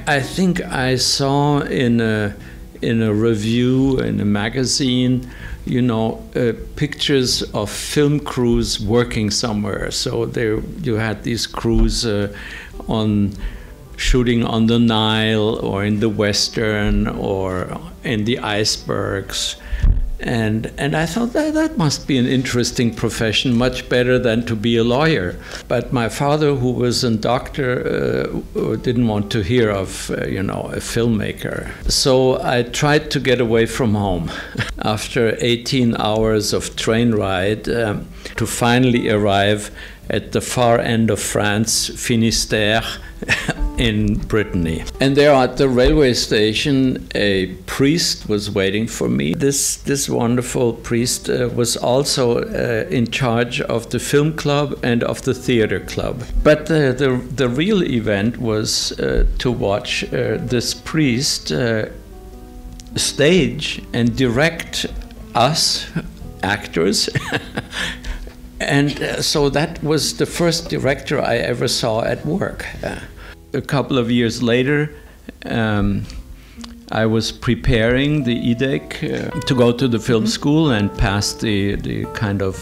I think I saw in a review in a magazine, pictures of film crews working somewhere. So there you had these crews shooting on the Nile or in the Western or in the icebergs. And I thought that must be an interesting profession, much better than to be a lawyer. But my father, who was a doctor, didn't want to hear of, a filmmaker. So I tried to get away from home. After 18 hours of train ride, to finally arrive at the far end of France, Finistère, in Brittany. And there at the railway station, a priest was waiting for me. This wonderful priest was also in charge of the film club and of the theater club. But the real event was to watch this priest stage and direct us actors. And so that was the first director I ever saw at work. A couple of years later, I was preparing the IDEC to go to the film school and pass the kind of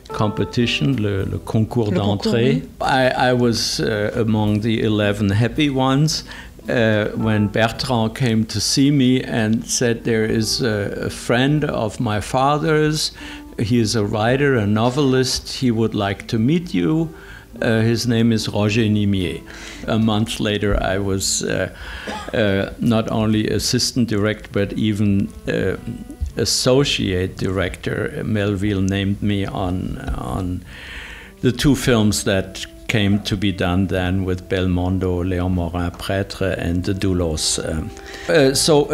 competition, le concours d'entrée. I was among the 11 happy ones when Bertrand came to see me and said, there is a friend of my father's. He is a writer, a novelist. He would like to meet you. His name is Roger Nimier. A month later, I was not only assistant director, but even associate director. Melville named me on the two films that came to be done then with Belmondo, Léon Morin Prêtre, and the Doulos. So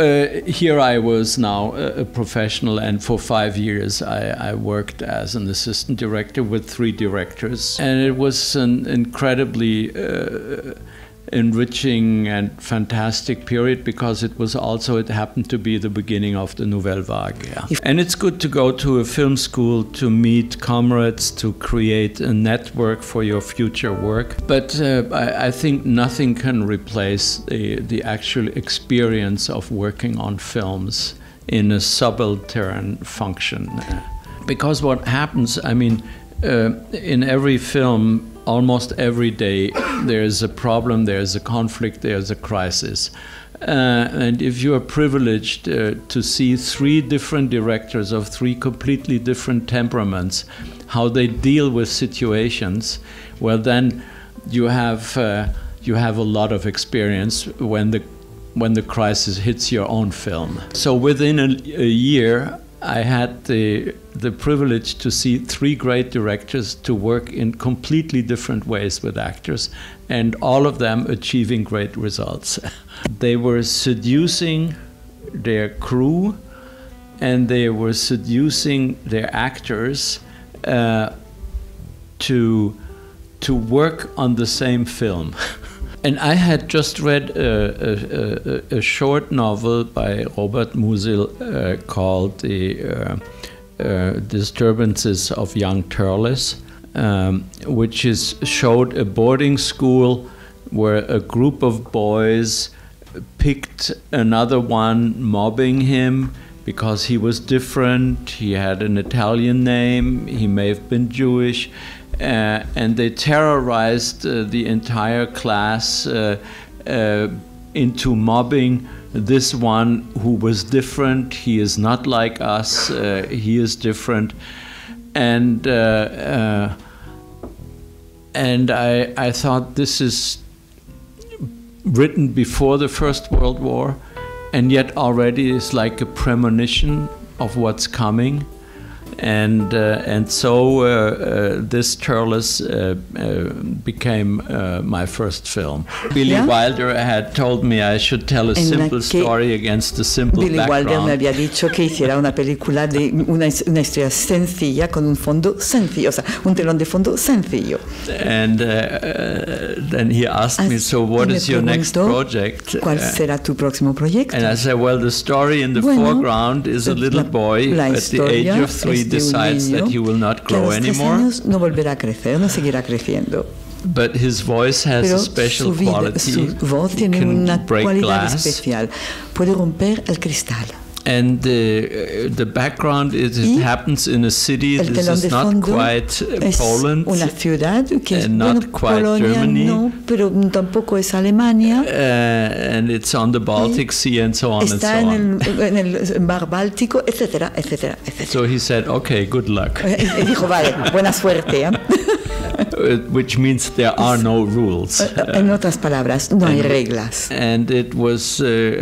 here I was now a professional, and for 5 years I worked as an assistant director with 3 directors. And it was an incredibly enriching and fantastic period, because it happened to be the beginning of the Nouvelle Vague. Yeah. And it's good to go to a film school to meet comrades, to create a network for your future work. But I think nothing can replace the actual experience of working on films in a subaltern function. Because what happens, in every film, almost every day, there's a problem, there's a conflict, there's a crisis. And if you are privileged to see 3 different directors of 3 completely different temperaments, how they deal with situations, well, then you have a lot of experience when the crisis hits your own film. So within a year, I had the privilege to see 3 great directors to work in completely different ways with actors, and all of them achieving great results. They were seducing their crew, and they were seducing their actors to work on the same film. And I had just read a short novel by Robert Musil called The Disturbances of Young Turles, which showed a boarding school where a group of boys picked another one, mobbing him because he was different. He had an Italian name, he may have been Jewish. And they terrorized the entire class into mobbing this one who was different. He is not like us, he is different. And I thought, this is written before the First World War, and yet already is like a premonition of what's coming. And so this Turles became my first film. Billy Wilder had told me I should tell a simple story against a simple background. Billy Wilder me había dicho que hiciera una película de una historia sencilla con un fondo sencillo, o sea, un telón de fondo sencillo. And then he asked me, so what is your next project? ¿Cuál será tu próximo proyecto? And I said, well, the story in the foreground is a little boy at the age of 3 decides that he will not grow anymore. No volverá a crecer, no seguirá creciendo. But his voice has pero a special quality. Su voz tiene Can una break cualidad glass. especial. Puede romper el cristal. And the background is it happens in a city. El This telón is de not fondo quite es Poland. una ciudad que es, and not quite Polonia Germany. no, pero tampoco es Alemania. And it's on the Baltic Sea and so on and so Está on. en el mar Báltico, etcétera, etcétera, etcétera. So he said, okay, good luck. Y dijo, vale, buena suerte. Which means there are no rules. En otras palabras, no hay reglas. And it was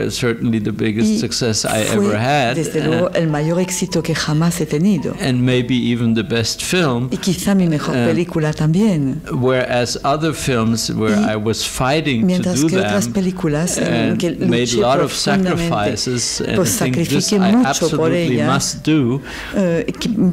certainly the biggest success I ever had. Desde luego, el mayor éxito que jamás he tenido. And maybe even the best film. Y quizá mi mejor película también. Whereas other films where I was fighting to do que otras them películas en que made a lot of profundamente, sacrifices and pues think this sacrifiqué I mucho por absolutely ellas, must do,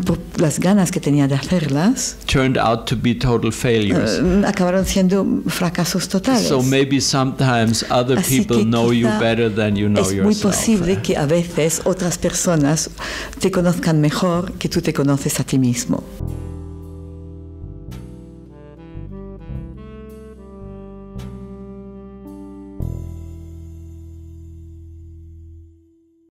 por las ganas que tenía de hacerlas, turned out to be total failures. Acabaron siendo fracasos totales. So maybe sometimes other Así people que know you quizá better than you know es yourself. muy posible que a veces otras personas te conozcan mejor que tú te conoces a ti mismo.